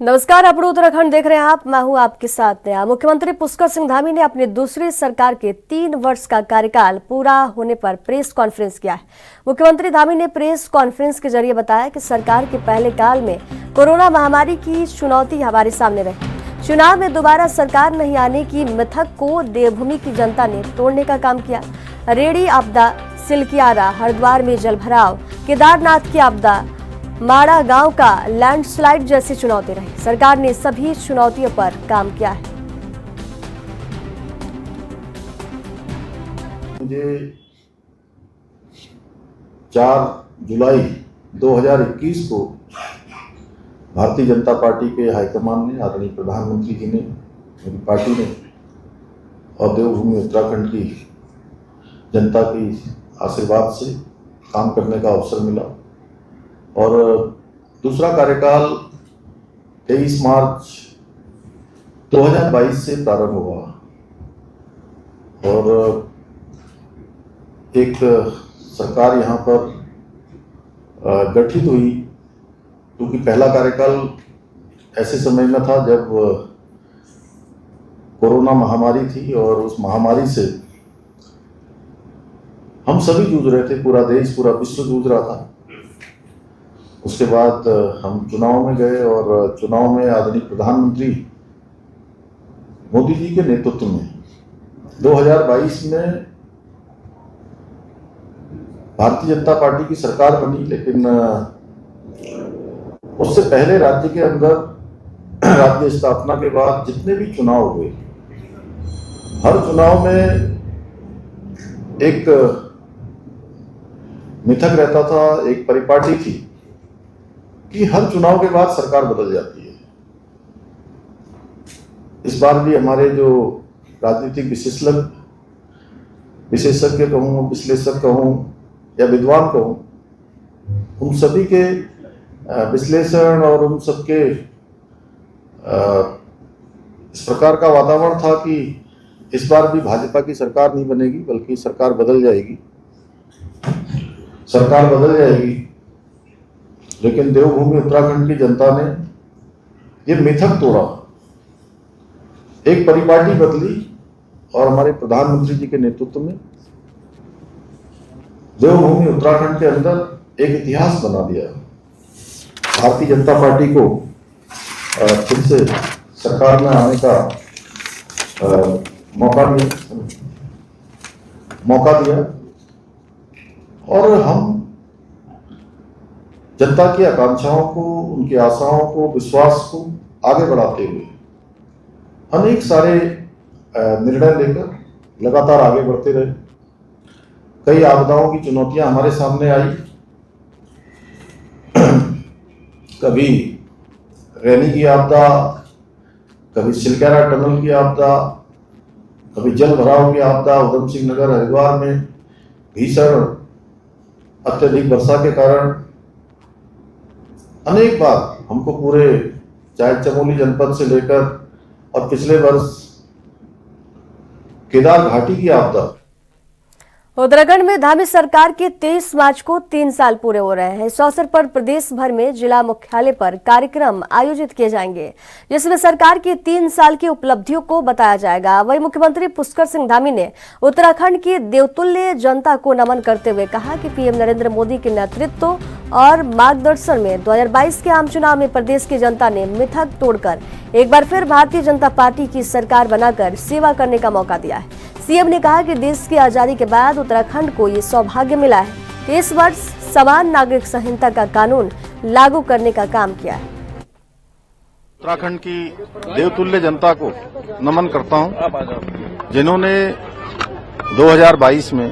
नमस्कार, आप उत्तराखंड देख रहे हैं। मैं हूं आपके साथ नया। मुख्यमंत्री पुष्कर सिंह धामी ने अपनी दूसरी सरकार के 3 वर्ष का कार्यकाल पूरा होने पर प्रेस कॉन्फ्रेंस किया है। मुख्यमंत्री धामी ने प्रेस कॉन्फ्रेंस के जरिए बताया कि सरकार के पहले काल में कोरोना महामारी की चुनौती हमारे सामने रही। चुनाव में दोबारा सरकार नहीं आने की मिथक को देवभूमि की जनता ने तोड़ने का काम किया। रेडी आपदा, सिलकियारा, हरिद्वार में जलभराव, केदारनाथ की आपदा, माड़ा गांव का लैंडस्लाइड जैसी चुनौती रही। सरकार ने सभी चुनौतियों पर काम किया है। मुझे 4 जुलाई 2021 को भारतीय जनता पार्टी के हाईकमान ने, आदरणीय प्रधानमंत्री जी ने, मेरी पार्टी ने और देवभूमि उत्तराखंड की जनता की आशीर्वाद से काम करने का अवसर मिला। और दूसरा कार्यकाल 23 मार्च 2022 से प्रारंभ हुआ और एक सरकार यहाँ पर गठित हुई, क्योंकि पहला कार्यकाल ऐसे समय में था जब कोरोना महामारी थी और उस महामारी से हम सभी जूझ रहे थे, पूरा देश, पूरा विश्व जूझ रहा था। उसके बाद हम चुनाव में गए और चुनाव में आदरणीय प्रधानमंत्री मोदी जी के नेतृत्व में 2022 में भारतीय जनता पार्टी की सरकार बनी। लेकिन उससे पहले राज्य के अंदर राज्य स्थापना के बाद जितने भी चुनाव हुए, हर चुनाव में एक मिथक रहता था, एक परिपाटी थी कि हर चुनाव के बाद सरकार बदल जाती है। इस बार भी हमारे जो राजनीतिक विशेषज्ञ कहूँ, विश्लेषक कहूँ या विद्वान कहूँ, उन सभी के विश्लेषण और उन सबके इस प्रकार का वातावरण था कि इस बार भी भाजपा की सरकार नहीं बनेगी, बल्कि सरकार बदल जाएगी, सरकार बदल जाएगी। लेकिन देवभूमि उत्तराखंड की जनता ने ये मिथक तोड़ा, एक परिपाटी बदली और हमारे प्रधानमंत्री जी के नेतृत्व में देवभूमि उत्तराखंड के अंदर एक इतिहास बना दिया। भारतीय जनता पार्टी को फिर से सरकार में आने का मौका दिया और हम जनता की आकांक्षाओं को, उनकी आशाओं को, विश्वास को आगे बढ़ाते हुए अनेक सारे निर्णय लेकर लगातार आगे बढ़ते रहे। कई आपदाओं की चुनौतियां हमारे सामने आई, कभी रैनी की आपदा, कभी सिलकियारा टनल की आपदा, कभी जल भराव की आपदा, उधम सिंह नगर हरिद्वार में भीषण अत्यधिक वर्षा के कारण अनेक बार हमको पूरे, चाहे चमोली जनपद से लेकर और पिछले वर्ष केदार घाटी की आपदा। उत्तराखंड में धामी सरकार के 23 मार्च को 3 साल पूरे हो रहे हैं। इस अवसर पर प्रदेश भर में जिला मुख्यालय पर कार्यक्रम आयोजित किए जाएंगे, जिसमें सरकार की 3 साल की उपलब्धियों को बताया जाएगा। वहीं मुख्यमंत्री पुष्कर सिंह धामी ने उत्तराखंड की देवतुल्य जनता को नमन करते हुए कहा कि पीएम नरेंद्र मोदी के नेतृत्व और मार्गदर्शन में 2022 के आम चुनाव में प्रदेश की जनता ने मिथक तोड़कर एक बार फिर भारतीय जनता पार्टी की सरकार बनाकर सेवा करने का मौका दिया है। सीएम ने कहा कि देश की आजादी के बाद उत्तराखंड को ये सौभाग्य मिला है कि इस वर्ष समान नागरिक संहिता का कानून लागू करने का काम किया है। उत्तराखंड की देवतुल्य जनता को नमन करता हूं, जिन्होंने 2022 में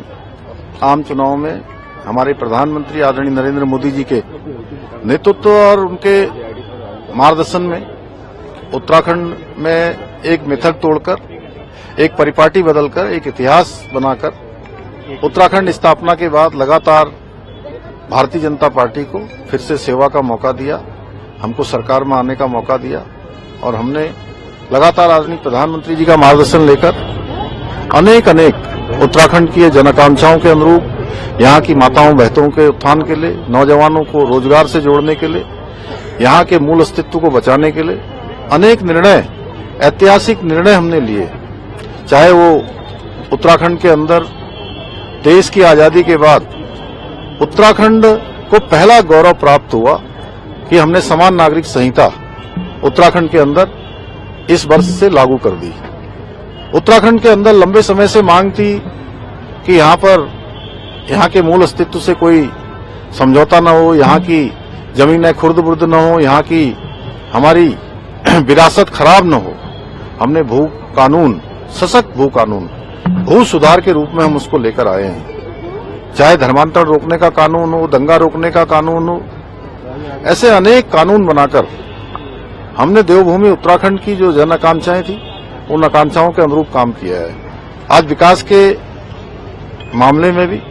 आम चुनाव में हमारे प्रधानमंत्री आदरणीय नरेंद्र मोदी जी के नेतृत्व और उनके मार्गदर्शन में उत्तराखंड में एक मिथक तोड़कर, एक परिपाटी बदलकर, एक इतिहास बनाकर उत्तराखंड स्थापना के बाद लगातार भारतीय जनता पार्टी को फिर से सेवा का मौका दिया, हमको सरकार में आने का मौका दिया और हमने लगातार आदरणीय प्रधानमंत्री जी का मार्गदर्शन लेकर अनेक उत्तराखंड की जनआकांक्षाओं के अनुरूप यहाँ की माताओं बहनों के उत्थान के लिए, नौजवानों को रोजगार से जोड़ने के लिए यहाँ के मूल अस्तित्व को बचाने के लिए अनेक निर्णय, ऐतिहासिक निर्णय हमने लिए। चाहे वो उत्तराखंड के अंदर देश की आजादी के बाद उत्तराखंड को पहला गौरव प्राप्त हुआ कि हमने समान नागरिक संहिता उत्तराखंड के अंदर इस वर्ष से लागू कर दी। उत्तराखंड के अंदर लंबे समय से मांग थी कि यहाँ के मूल अस्तित्व से कोई समझौता न हो, यहाँ की जमीनें खुर्द-बुर्द न हो, यहाँ की हमारी विरासत खराब न हो। हमने भू कानून, सशक्त भू कानून, भू सुधार के रूप में हम उसको लेकर आए हैं। चाहे धर्मांतरण रोकने का कानून हो, दंगा रोकने का कानून हो, ऐसे अनेक कानून बनाकर हमने देवभूमि उत्तराखंड की जो जन आकांक्षाएं थी उन आकांक्षाओं के अनुरूप काम किया है। आज विकास के मामले में भी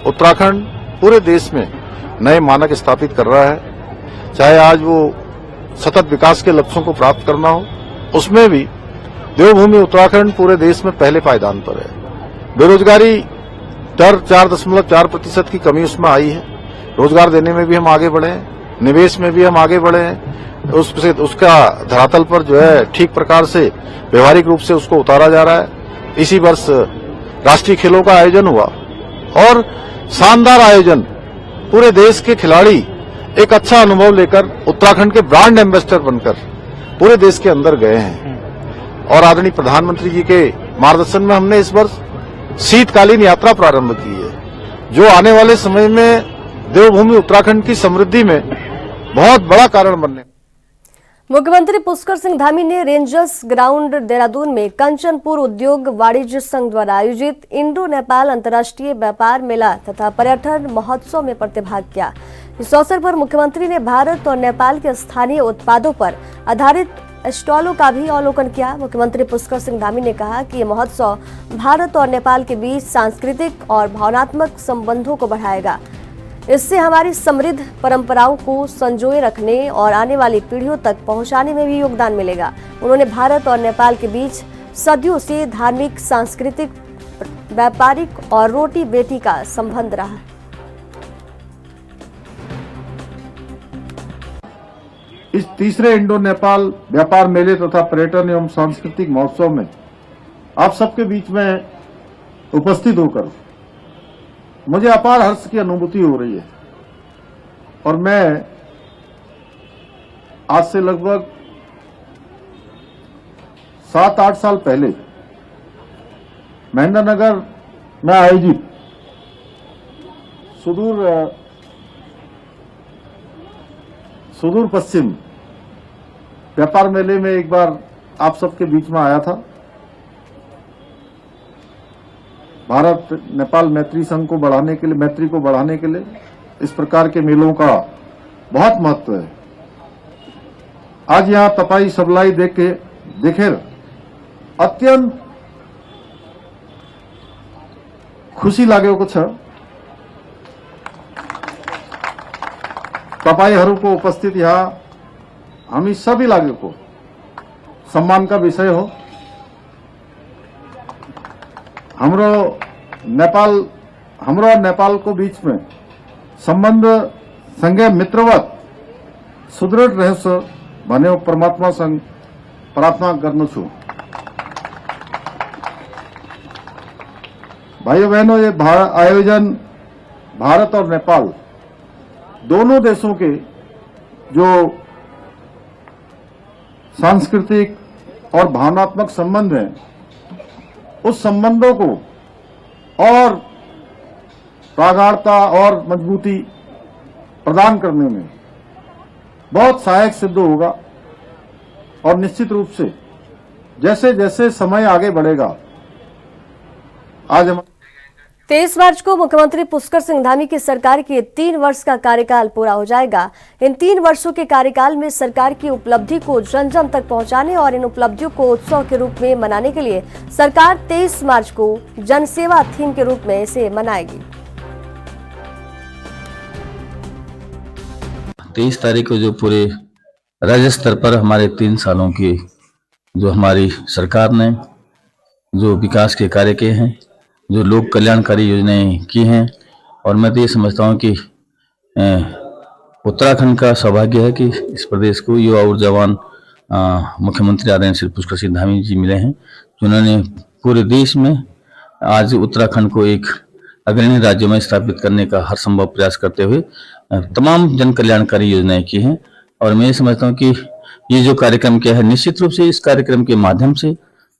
उत्तराखंड पूरे देश में नए मानक स्थापित कर रहा है। चाहे आज वो सतत विकास के लक्ष्यों को प्राप्त करना हो, उसमें भी देवभूमि उत्तराखंड पूरे देश में पहले पायदान पर है। बेरोजगारी दर 4.4% की कमी उसमें आई है। रोजगार देने में भी हम आगे बढ़े हैं, निवेश में भी हम आगे बढ़े हैं। उसका धरातल पर जो है ठीक प्रकार से व्यवहारिक रूप से उसको उतारा जा रहा है। इसी वर्ष राष्ट्रीय खेलों का आयोजन हुआ और शानदार आयोजन, पूरे देश के खिलाड़ी एक अच्छा अनुभव लेकर उत्तराखंड के ब्रांड एम्बेसडर बनकर पूरे देश के अंदर गए हैं। और आदरणीय प्रधानमंत्री जी के मार्गदर्शन में हमने इस वर्ष शीतकालीन यात्रा प्रारंभ की है, जो आने वाले समय में देवभूमि उत्तराखंड की समृद्धि में बहुत बड़ा कारण बनने। मुख्यमंत्री पुष्कर सिंह धामी ने रेंजर्स ग्राउंड देहरादून में कंचनपुर उद्योग वाणिज्य संघ द्वारा आयोजित इंडो नेपाल अंतर्राष्ट्रीय व्यापार मेला तथा पर्यटन महोत्सव में प्रतिभाग किया। इस अवसर पर मुख्यमंत्री ने भारत और नेपाल के स्थानीय उत्पादों पर आधारित स्टॉलों का भी अवलोकन किया। मुख्यमंत्री पुष्कर सिंह धामी ने कहा कि ये महोत्सव भारत और नेपाल के बीच सांस्कृतिक और भावनात्मक संबंधों को बढ़ाएगा। इससे हमारी समृद्ध परंपराओं को संजोए रखने और आने वाली पीढ़ियों तक पहुंचाने में भी योगदान मिलेगा। उन्होंने भारत और नेपाल के बीच सदियों से धार्मिक, सांस्कृतिक, व्यापारिक और रोटी बेटी का संबंध रहा। इस तीसरे इंडो नेपाल व्यापार मेले तथा पर्यटन एवं सांस्कृतिक महोत्सव में आप सबके बीच में उपस्थित होकर मुझे अपार हर्ष की अनुभूति हो रही है। और मैं आज से लगभग 7-8 साल पहले महेंद्रनगर में आयोजित सुदूर पश्चिम व्यापार मेले में एक बार आप सबके बीच में आया था। भारत नेपाल मैत्री संघ को बढ़ाने के लिए, मैत्री को बढ़ाने के लिए इस प्रकार के मेलों का बहुत महत्व है। आज यहाँ तपाई सबलाई देखे अत्यंत खुशी लागेको छ। तपाईहरुको उपस्थित यहाँ हामी सबै लागेको सम्मान का विषय हो। हाम्रो और नेपाल को बीच में संबंध सँगै मित्रवत सुदृढ़ रहोस् भन्ने परमात्मा सँग प्रार्थना गर्दछु। भाइयों बहनों, ये आयोजन भारत और नेपाल दोनों देशों के जो सांस्कृतिक और भावनात्मक संबंध हैं, उस संबंधों को और प्रगाढ़ता और मजबूती प्रदान करने में बहुत सहायक सिद्ध होगा। और निश्चित रूप से जैसे जैसे समय आगे बढ़ेगा, आज हम 23 मार्च को मुख्यमंत्री पुष्कर सिंह धामी की सरकार के 3 वर्ष का कार्यकाल पूरा हो जाएगा। इन 3 वर्षों के कार्यकाल में सरकार की उपलब्धि को जन जन तक पहुंचाने और इन उपलब्धियों को उत्सव के रूप में मनाने के लिए सरकार 23 मार्च को जनसेवा थीम के रूप में इसे मनाएगी। 23 तारीख को जो पूरे राज्य स्तर पर हमारे 3 सालों की जो हमारी सरकार ने जो विकास के कार्य किए हैं, जो लोक कल्याणकारी योजनाएं की हैं, और मैं तो ये समझता हूँ कि उत्तराखंड का सौभाग्य है कि इस प्रदेश को युवा ऊर्जावान मुख्यमंत्री आदरणीय श्री पुष्कर सिंह धामी जी मिले हैं, जिन्होंने पूरे देश में आज उत्तराखंड को एक अग्रणी राज्य में स्थापित करने का हर संभव प्रयास करते हुए तमाम जन कल्याणकारी योजनाएं की हैं। और मैं समझता हूँ कि ये जो कार्यक्रम किया है, निश्चित रूप से इस कार्यक्रम के माध्यम से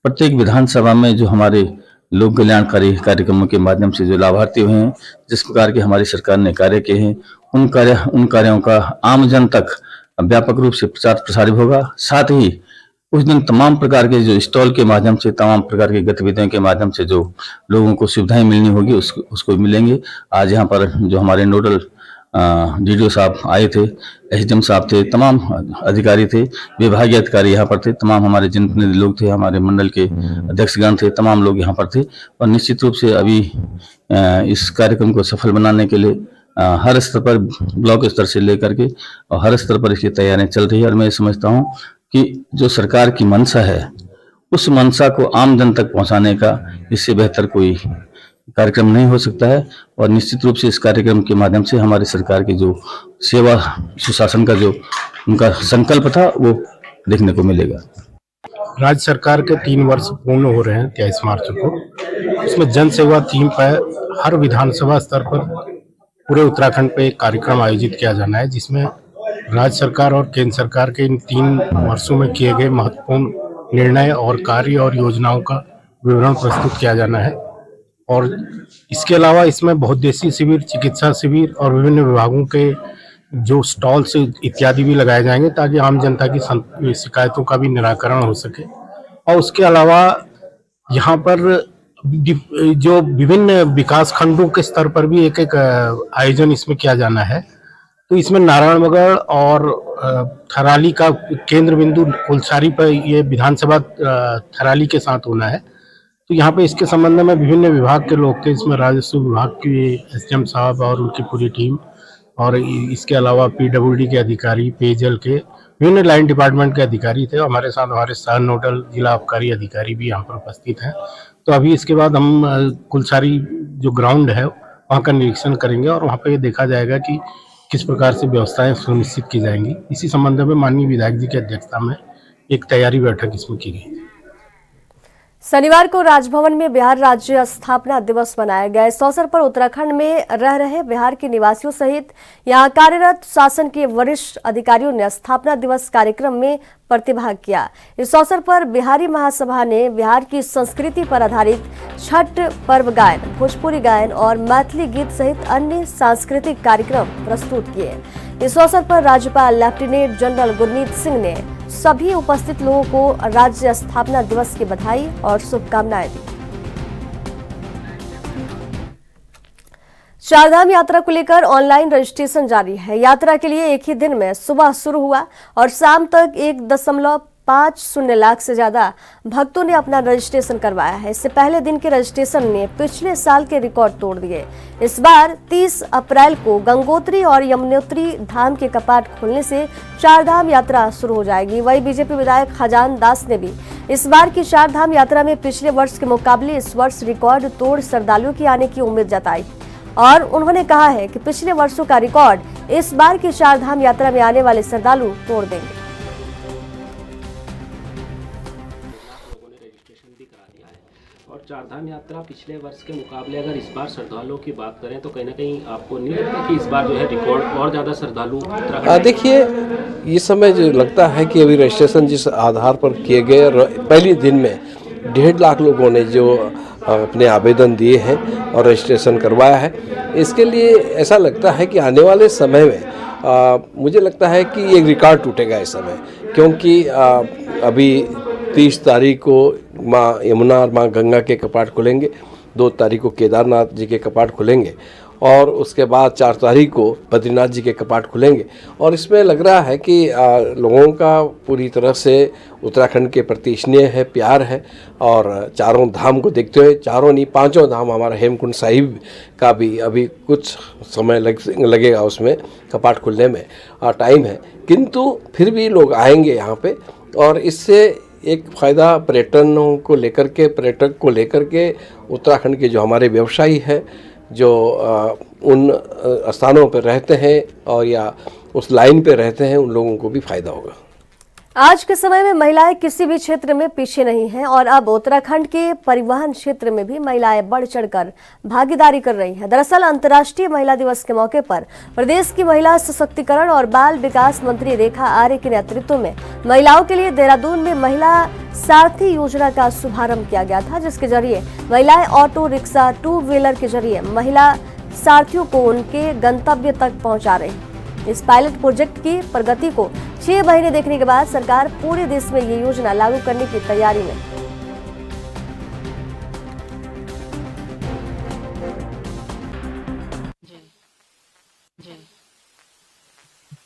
प्रत्येक विधानसभा में जो हमारे लोक कल्याणकारी कार्यक्रमों के माध्यम से जो लाभार्थी हुए हैं, जिस प्रकार के हमारी सरकार ने कार्य किए हैं, उन कार्यों का आम जन तक व्यापक रूप से प्रचार प्रसारित होगा। साथ ही उस दिन तमाम प्रकार के जो स्टॉल के माध्यम से, तमाम प्रकार की गतिविधियों के माध्यम से जो लोगों को सुविधाएं मिलनी होगी उसको मिलेंगे। आज यहाँ पर जो हमारे नोडल डीडीओ साहब आए थे, एसडीएम साहब थे, तमाम अधिकारी थे, विभागीय अधिकारी यहाँ पर थे, तमाम हमारे जनप्रतिनिधि लोग थे, हमारे मंडल के अध्यक्षगण थे, तमाम लोग यहाँ पर थे। और निश्चित रूप से अभी इस कार्यक्रम को सफल बनाने के लिए हर स्तर पर, ब्लॉक स्तर से लेकर के और हर स्तर पर इसकी तैयारियां चल रही है। और मैं समझता हूँ कि जो सरकार की मंशा है, उस मंशा को आम जन तक पहुंचाने का इससे बेहतर कोई कार्यक्रम नहीं हो सकता है। और निश्चित रूप से इस कार्यक्रम के माध्यम से हमारी सरकार की जो सेवा सुशासन का जो उनका संकल्प था वो देखने को मिलेगा। राज्य सरकार के 3 वर्ष पूर्ण हो रहे हैं 23 मार्च को। उसमें जन सेवा थीम पर हर विधानसभा स्तर पर पूरे उत्तराखंड पे एक कार्यक्रम आयोजित किया जाना है, जिसमें राज्य सरकार और केंद्र सरकार के इन 3 वर्षों में किए गए महत्वपूर्ण निर्णय और कार्य और योजनाओं का विवरण प्रस्तुत किया जाना है। और इसके अलावा इसमें बहुउद्देशीय शिविर, चिकित्सा शिविर और विभिन्न विभागों के जो स्टॉल्स इत्यादि भी लगाए जाएंगे, ताकि आम जनता की शिकायतों का भी निराकरण हो सके। और उसके अलावा यहाँ पर जो विभिन्न विकास खंडों के स्तर पर भी एक आयोजन इसमें किया जाना है। तो इसमें नारायणगढ़ और थराली का केंद्र बिंदु कुलसारी पर ये विधानसभा थराली के साथ होना है। तो यहाँ पे इसके संबंध में विभिन्न विभाग के लोग थे, इसमें राजस्व विभाग के एसडीएम साहब और उनकी पूरी टीम, और इसके अलावा पीडब्ल्यूडी के अधिकारी, पेयजल के विभिन्न लाइन डिपार्टमेंट के अधिकारी थे। हमारे साथ हमारे सह नोडल जिला आबकारी अधिकारी भी यहाँ पर उपस्थित हैं। तो अभी इसके बाद हम कुलसारी जो ग्राउंड है वहाँ का निरीक्षण करेंगे और वहाँ पे देखा जाएगा कि किस प्रकार से व्यवस्थाएं सुनिश्चित की जाएंगी। इसी संबंध में माननीय विधायक जी की अध्यक्षता में एक तैयारी बैठक इसमें की गई। शनिवार को राजभवन में बिहार राज्य स्थापना दिवस मनाया गया। इस अवसर पर उत्तराखंड में रह रहे बिहार के निवासियों सहित यहां कार्यरत शासन के वरिष्ठ अधिकारियों ने स्थापना दिवस कार्यक्रम में प्रतिभाग किया। इस अवसर पर बिहारी महासभा ने बिहार की संस्कृति पर आधारित छठ पर्व गायन, भोजपुरी गायन और मैथिली गीत सहित अन्य सांस्कृतिक कार्यक्रम प्रस्तुत किए। इस अवसर पर राज्यपाल लेफ्टिनेंट जनरल गुरमीत सिंह ने सभी उपस्थित लोगों को राज्य स्थापना दिवस की बधाई और शुभकामनाएं दी। चारधाम यात्रा को लेकर ऑनलाइन रजिस्ट्रेशन जारी है। यात्रा के लिए एक ही दिन में सुबह शुरू हुआ और शाम तक 1.50 लाख से ज्यादा भक्तों ने अपना रजिस्ट्रेशन करवाया है। इससे पहले दिन के रजिस्ट्रेशन ने पिछले साल के रिकॉर्ड तोड़ दिए। इस बार 30 अप्रैल को गंगोत्री और यमुनोत्री धाम के कपाट खोलने से चारधाम यात्रा शुरू हो जाएगी। वही बीजेपी विधायक खजान दास ने भी इस बार की चारधाम यात्रा में पिछले वर्ष के मुकाबले इस वर्ष रिकॉर्ड तोड़ श्रद्धालुओं की आने की उम्मीद जताई और उन्होंने कहा है कि पिछले वर्षों का रिकॉर्ड इस बार की चारधाम यात्रा में आने वाले श्रद्धालु तोड़ देंगे। और चारधाम यात्रा पिछले वर्ष के मुकाबले अगर इस बार श्रद्धालुओं की बात करें तो कहीं ना कहीं आपको नहीं लगता कि इस बार जो है रिकॉर्ड और ज़्यादा श्रद्धालु? देखिए, इस समय जो लगता है कि अभी रजिस्ट्रेशन जिस आधार पर किए गए, पहले दिन में 1.5 लाख लोगों ने जो अपने आवेदन दिए हैं और रजिस्ट्रेशन करवाया है, इसके लिए ऐसा लगता है कि आने वाले समय में मुझे लगता है कि एक रिकॉर्ड टूटेगा इस समय, क्योंकि अभी 30 तारीख को माँ यमुना और माँ गंगा के कपाट खुलेंगे, 2 तारीख को केदारनाथ जी के कपाट खुलेंगे और उसके बाद 4 तारीख को बद्रीनाथ जी के कपाट खुलेंगे। और इसमें लग रहा है कि लोगों का पूरी तरह से उत्तराखंड के प्रति स्नेह है, प्यार है और चारों धाम को देखते हुए, चारों नहीं 5 धाम, हमारा हेमकुंड साहिब का भी अभी कुछ समय लगेगा उसमें कपाट खुलने में टाइम है, किंतु फिर भी लोग आएंगे यहाँ पे। और इससे एक फ़ायदा पर्यटन को लेकर के, पर्यटक को लेकर के उत्तराखंड के जो हमारे व्यवसायी हैं, जो उन स्थानों पर रहते हैं और या उस लाइन पे रहते हैं उन लोगों को भी फायदा होगा। आज के समय में महिलाएं किसी भी क्षेत्र में पीछे नहीं हैं और अब उत्तराखंड के परिवहन क्षेत्र में भी महिलाएं बढ़ चढ़कर भागीदारी कर रही हैं। दरअसल अंतर्राष्ट्रीय महिला दिवस के मौके पर प्रदेश की महिला सशक्तिकरण और बाल विकास मंत्री रेखा आर्य के नेतृत्व में महिलाओं के लिए देहरादून में महिला सारथी योजना का शुभारंभ किया गया था, जिसके जरिए महिलाएं ऑटो रिक्शा, टू व्हीलर के जरिए महिला सारथियों को उनके गंतव्य तक पहुंचा रही हैं। इस पायलट प्रोजेक्ट की प्रगति को 6 महीने देखने के बाद सरकार पूरे देश में ये योजना लागू करने की तैयारी में।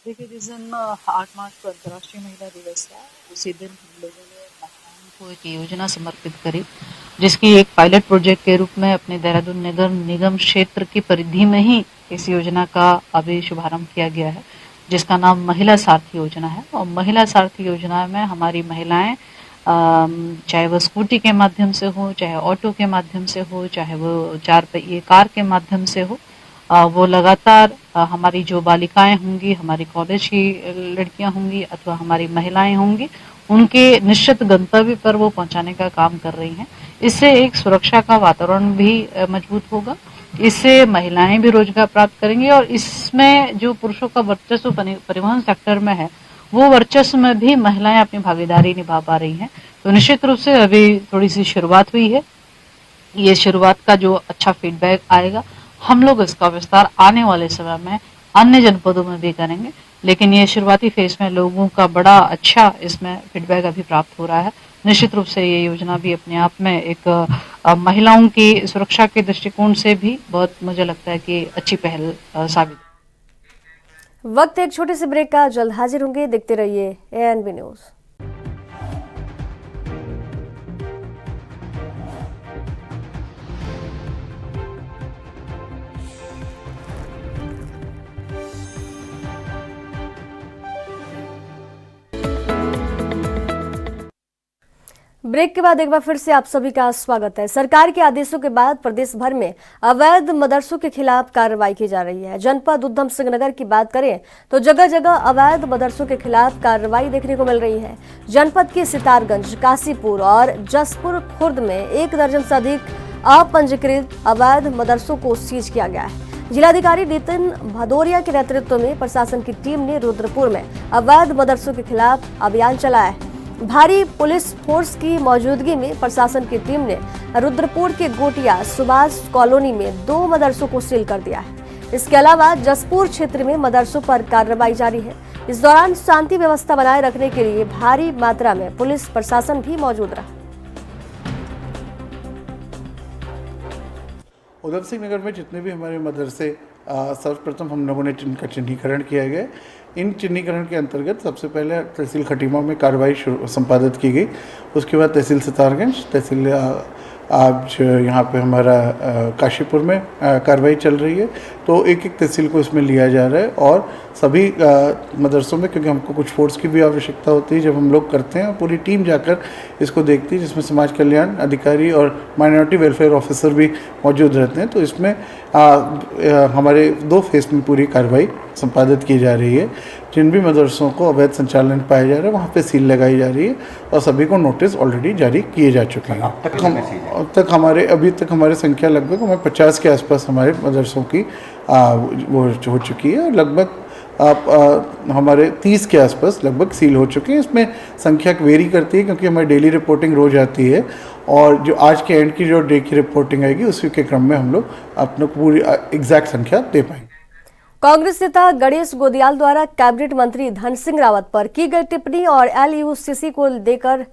देखिए, जिस दिन 8 मार्च को अंतर्राष्ट्रीय महिला दिवस है, उसी दिन हम लोगों ने महिलाओं को एक योजना समर्पित करी, जिसकी एक पायलट प्रोजेक्ट के रूप में अपने देहरादून नगर निगम क्षेत्र की परिधि में ही इस योजना का अभी शुभारंभ किया गया है, जिसका नाम महिला सारथी योजना है। और महिला सारथी योजना में हमारी महिलाएं चाहे वो स्कूटी के माध्यम से हो, चाहे ऑटो के माध्यम से हो, चाहे वो 4 पहिए कार के माध्यम से हो, वो लगातार हमारी जो बालिकाएं होंगी, हमारी कॉलेज की लड़कियां होंगी अथवा हमारी महिलाएं होंगी, उनके निश्चित गंतव्य पर वो पहुंचाने का काम कर रही हैं। इससे एक सुरक्षा का वातावरण भी मजबूत होगा, इससे महिलाएं भी रोजगार प्राप्त करेंगी और इसमें जो पुरुषों का वर्चस्व परिवहन सेक्टर में है, वो वर्चस्व में भी महिलाएं अपनी भागीदारी निभा पा रही हैं। तो निश्चित रूप से अभी थोड़ी सी शुरुआत हुई है, ये शुरुआत का जो अच्छा फीडबैक आएगा, हम लोग इसका विस्तार आने वाले समय में अन्य जनपदों में भी करेंगे, लेकिन ये शुरुआती फेज में लोगों का बड़ा अच्छा इसमें फीडबैक अभी प्राप्त हो रहा है। निश्चित रूप से ये योजना भी अपने आप में एक महिलाओं की सुरक्षा के दृष्टिकोण से भी बहुत, मुझे लगता है कि अच्छी पहल साबित। वक्त एक छोटे से ब्रेक का, जल्द हाजिर होंगे, देखते रहिए ANB न्यूज। ब्रेक के बाद एक बार फिर से आप सभी का स्वागत है। सरकार के आदेशों के बाद प्रदेश भर में अवैध मदरसों के खिलाफ कार्रवाई की जा रही है। जनपद उधम सिंह नगर की बात करें तो जगह जगह अवैध मदरसों के खिलाफ कार्रवाई देखने को मिल रही है। जनपद के सितारगंज, काशीपुर और जसपुर खुर्द में 1 दर्जन से अधिक अपंजीकृत अवैध मदरसों को सीज किया गया है। जिलाधिकारी नितिन भदौरिया के नेतृत्व में प्रशासन की टीम ने रुद्रपुर में अवैध मदरसों के खिलाफ अभियान चलाया है। भारी पुलिस फोर्स की मौजूदगी में प्रशासन की टीम ने रुद्रपुर के गोटिया सुभाष कॉलोनी में 2 मदरसों को सील कर दिया है। इसके अलावा जसपुर क्षेत्र में मदरसों पर कार्रवाई जारी है। इस दौरान शांति व्यवस्था बनाए रखने के लिए भारी मात्रा में पुलिस प्रशासन भी मौजूद रहा। उधम सिंह नगर में जितने भी हमारे मदरसे सर्वप्रथम हम लोगों ने इनका चिन्हीकरण किया गया। इन चिन्हीकरण के अंतर्गत सबसे पहले तहसील खटीमा में कार्रवाई संपादित की गई, उसके बाद तहसील सितारगंज, तहसील आज यहाँ पे हमारा काशीपुर में कार्रवाई चल रही है। तो एक एक तहसील को इसमें लिया जा रहा है और सभी मदरसों में, क्योंकि हमको कुछ फोर्स की भी आवश्यकता होती है जब हम लोग करते हैं, पूरी टीम जाकर इसको देखती है, जिसमें समाज कल्याण अधिकारी और माइनॉरिटी वेलफेयर ऑफिसर भी मौजूद रहते हैं। तो इसमें हमारे 2 फेज में पूरी कार्रवाई संपादित की जा रही है। जिन भी मदरसों को अवैध संचालन पाया जा रहा है वहाँ पे सील लगाई जा रही है और सभी को नोटिस ऑलरेडी जारी किए जा चुके हैं। अब तक हमारे संख्या लगभग हमें 50 के आसपास हमारे मदरसों की वो हो चुकी है। लगभग हमारे 30 के आसपास लगभग सील हो चुके हैं। इसमें संख्या वेरी करती है क्योंकि हमारी डेली रिपोर्टिंग रोज आती है और जो आज के एंड की जो डे की रिपोर्टिंग आएगी उसी के क्रम में हम लोग अपने पूरी एग्जैक्ट संख्या दे पाएंगे। कांग्रेस नेता गणेश गोदियाल द्वारा कैबिनेट मंत्री धन सिंह रावत पर की गई टिप्पणी और LUCC को लेकर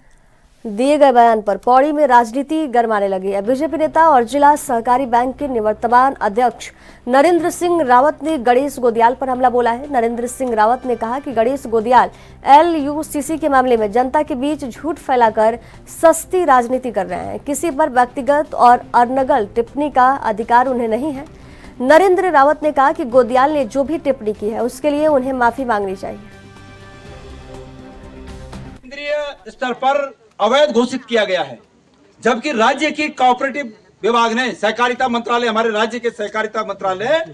दिए गए बयान पर पौड़ी में राजनीति गरमाने लगी है। बीजेपी नेता और जिला सहकारी बैंक के निवर्तमान अध्यक्ष नरेंद्र सिंह रावत ने गणेश गोदियाल पर हमला बोला है। नरेंद्र सिंह रावत ने कहा कि गणेश गोदियाल LUCC के मामले में जनता के बीच झूठ फैलाकर सस्ती राजनीति कर रहे हैं। किसी पर व्यक्तिगत और अनर्गल टिप्पणी का अधिकार उन्हें नहीं है। नरेंद्र रावत ने कहा कि गोदियाल ने जो भी टिप्पणी की है उसके लिए उन्हें माफी मांगनी चाहिए। केंद्रीय स्तर पर अवैध घोषित किया गया है, जबकि राज्य की कोऑपरेटिव विभाग ने, सहकारिता मंत्रालय, हमारे राज्य के सहकारिता मंत्रालय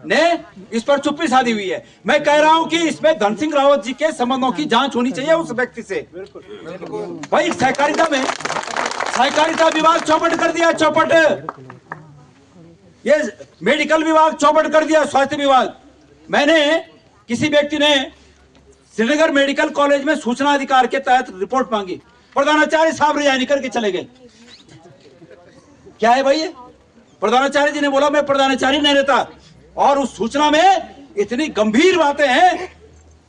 ने इस पर चुप्पी साधी हुई है। मैं कह रहा हूं कि इसमें धन सिंह रावत जी के संबंधों की जांच होनी चाहिए उस व्यक्ति से। भाई सहकारिता में सहकारिता विभाग चौपट कर दिया, चौपट। ये मेडिकल विभाग चौपट कर दिया, स्वास्थ्य विभाग। मैंने किसी व्यक्ति ने श्रीनगर मेडिकल कॉलेज में सूचना अधिकार के तहत रिपोर्ट मांगी, प्रधानाचार्य साहब रिजाइन करके चले गए। क्या है भाई ये? प्रधानाचार्य जी ने बोला मैं प्रधानाचार्य नहीं रहता, और उस सूचना में इतनी गंभीर बातें हैं,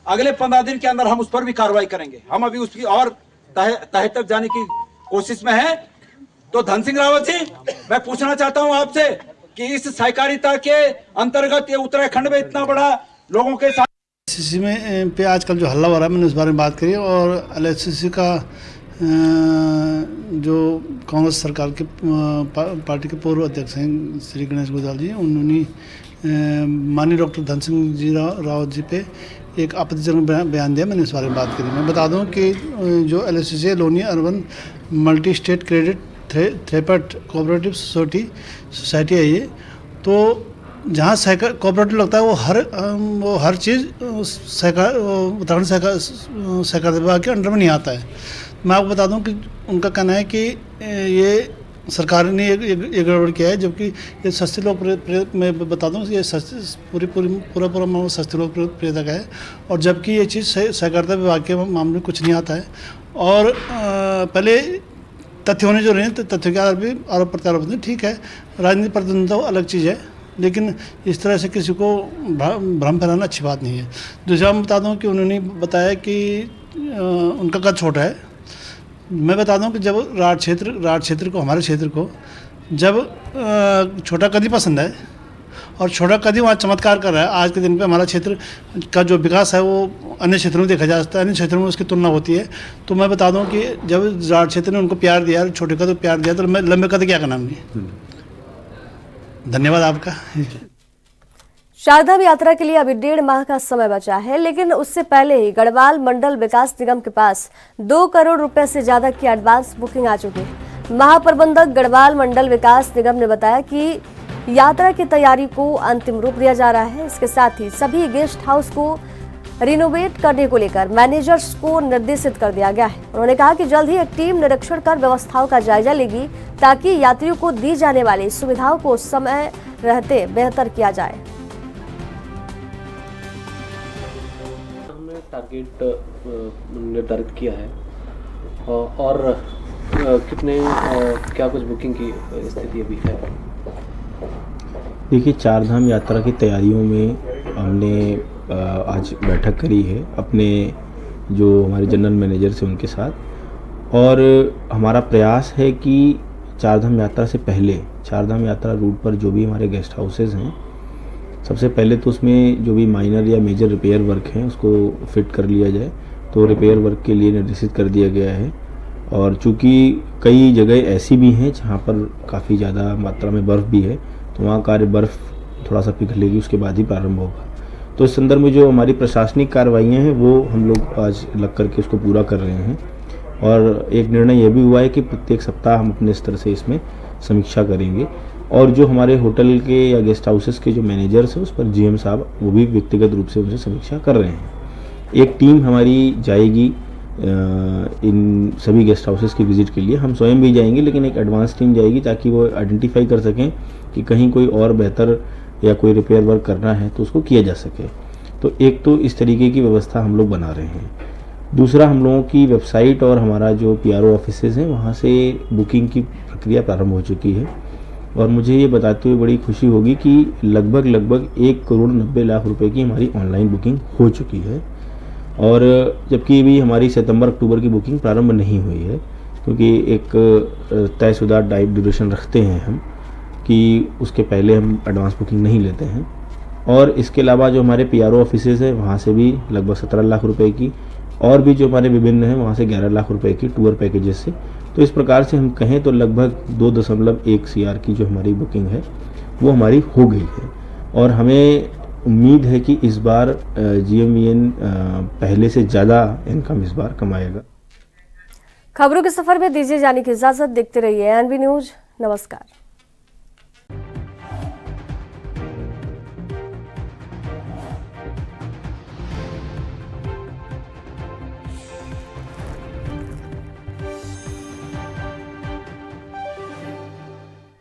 अगले 15 दिन के अंदर हम उस पर भी कार्रवाई करेंगे। हम अभी उसकी और तह तक जाने की कोशिश में है। तो धन सिंह रावत जी, मैं पूछना चाहता हूं आपसे कि इस सहकारिता के अंतर्गत ये उत्तराखंड में इतना बड़ा लोगों के साथ एलएचसीसी में पे आजकल जो हल्ला हो रहा है, मैंने उस बारे में बात करी। और एलएचसीसी का जो कांग्रेस सरकार के पार्टी के पूर्व अध्यक्ष हैं श्री गणेश गोयल जी, उन्होंने माननीय डॉक्टर धन सिंह जी रावत जी पे एक आपत्तिजनक बयान दिया। मैंने इस बारे में बात करी। मैं बता दूं कि जो LHCC Loni urban multi state credit thrift cooperative society है ये, तो जहाँ कोऑपरेटिव लगता है वो हर चीज़ उत्तराखंड सहकारिता विभाग के अंडर में नहीं आता है। मैं आपको बता दूं कि उनका कहना है कि ये सरकार ने ये गड़बड़ किया है, जबकि ये सस्ते लोग मैं बता दूं ये पूरा मामला सस्ते लोग प्रियता का है, और जबकि ये चीज़ सहकारिता विभाग के मामले में कुछ नहीं आता है। और पहले तथ्य होने जो रहे तथ्य के आधार पर आरोप प्रत्यारोप नहीं, ठीक है, राजनीतिक प्रतिद्वंद्विता अलग चीज़ है, लेकिन इस तरह से किसी को भ्रम फैलाना अच्छी बात नहीं है। दूसरा मैं बता दूं कि उन्होंने बताया कि उनका कद छोटा है। मैं बता दूं कि जब राज क्षेत्र को, हमारे क्षेत्र को जब छोटा कद ही पसंद है और छोटा कद ही वहाँ चमत्कार कर रहा है, आज के दिन पे हमारा क्षेत्र का जो विकास है वो अन्य क्षेत्रों में देखा जा सकता है, अन्य क्षेत्रों में उसकी तुलना होती है। तो मैं बता दूं कि जब राज क्षेत्र ने उनको प्यार दिया, छोटे कद को प्यार दिया, तो लंबे कद क्या करना हमने। धन्यवाद आपका। चारधाम यात्रा के लिए अभी 1.5 माह का समय बचा है, लेकिन उससे पहले ही गढ़वाल मंडल विकास निगम के पास 2 करोड़ रुपए से ज्यादा की एडवांस बुकिंग आ चुकी है। महाप्रबंधक गढ़वाल मंडल विकास निगम ने बताया कि यात्रा की तैयारी को अंतिम रूप दिया जा रहा है। इसके साथ ही सभी गेस्ट हाउस को रिनोवेट करने को लेकर मैनेजर्स को निर्देशित कर दिया गया है। उन्होंने कहा कि जल्द ही एक टीम निरीक्षण कर व्यवस्थाओं का जायजा लेगी, ताकि यात्रियों को दी जाने वाली सुविधाओं को समय रहते बेहतर किया जाए। हमने टारगेट निर्धारित किया है, और कितने क्या कुछ बुकिंग की स्थिति अभी है? देखिए, चारधाम यात्रा की तैयारियों में हमने आज बैठक करी है अपने जो हमारे जनरल मैनेजर से उनके साथ, और हमारा प्रयास है कि चारधाम यात्रा से पहले चारधाम यात्रा रूट पर जो भी हमारे गेस्ट हाउसेज हैं, सबसे पहले तो उसमें जो भी माइनर या मेजर रिपेयर वर्क हैं उसको फिट कर लिया जाए। तो रिपेयर वर्क के लिए निर्देशित कर दिया गया है। और चूँकि कई जगह ऐसी भी हैं जहाँ पर काफ़ी ज़्यादा मात्रा में बर्फ़ भी है, तो वहाँ कार्य बर्फ़ थोड़ा सा पिघलेगी, उसके बाद ही प्रारंभ होगा। तो इस संदर्भ में जो हमारी प्रशासनिक कार्रवाइयाँ हैं वो हम लोग आज लग करके उसको पूरा कर रहे हैं। और एक निर्णय ये भी हुआ है कि प्रत्येक सप्ताह हम अपने स्तर से इसमें समीक्षा करेंगे, और जो हमारे होटल के या गेस्ट हाउसेस के जो मैनेजर्स हैं उस पर जीएम साहब वो भी व्यक्तिगत रूप से उनसे समीक्षा कर रहे हैं। एक टीम हमारी जाएगी इन सभी गेस्ट हाउसेस की विज़िट के लिए। हम स्वयं भी जाएंगे, लेकिन एक एडवांस टीम जाएगी ताकि वो आइडेंटिफाई कर सकें कि कहीं कोई और बेहतर या कोई रिपेयर वर्क करना है तो उसको किया जा सके। तो एक तो इस तरीके की व्यवस्था हम लोग बना रहे हैं। दूसरा, हम लोगों की वेबसाइट और हमारा जो पीआरओ ऑफिसेज हैं वहाँ से बुकिंग की प्रक्रिया प्रारंभ हो चुकी है, और मुझे ये बताते हुए बड़ी खुशी होगी कि लगभग 1 करोड़ 90 लाख रुपए की हमारी ऑनलाइन बुकिंग हो चुकी है। और जबकि अभी हमारी सितंबर-अक्टूबर की बुकिंग प्रारंभ नहीं हुई है, क्योंकि एक तयशुदा टाइम ड्यूरेशन रखते हैं हम कि उसके पहले हम एडवांस बुकिंग नहीं लेते हैं। और इसके अलावा जो हमारे पीआरओ ऑफिसेज हैं वहाँ से भी लगभग 17 लाख रुपए की, और भी जो हमारे विभिन्न हैं वहाँ से 11 लाख रुपए की टूर पैकेजेस से। तो इस प्रकार से हम कहें तो लगभग 2.1 CR की जो हमारी बुकिंग है वो हमारी हो गई है। और हमें उम्मीद है कि इस बार GMVN पहले से ज़्यादा इनकम इस बार कमाएगा। खबरों के सफर में दीजिए जाने की इजाजत। देखते रहिए NB न्यूज। नमस्कार।